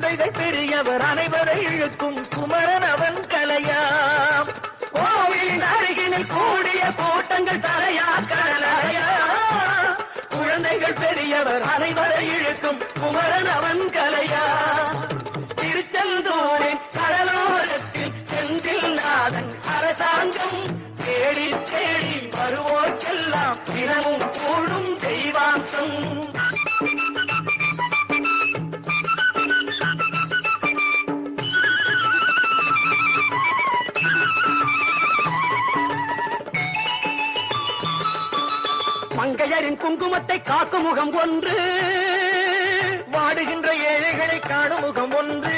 குழந்தைகள் பெரியவர் அனைவரை இழுக்கும் குமரன் அவன் கலையாம். கோவிலின் அருகினில் கூடிய கூட்டங்கள் தலையா கடலையா. குழந்தைகள் பெரியவர் அனைவரை இழுக்கும் குமரன் அவன் கலையா. திருச்செந்தூரின் கடலோரத்தில் செந்தில் நாதன் அரசாங்கம் தேடி தேடி வருவோர்க்கெல்லாம் தினமும் கூடும் தெய்வாம்சம். மங்கையரின் குங்குமத்தை காக்கும் முகம் ஒன்று, வாடுகின்ற ஏழைகளை காணும் முகம் ஒன்று.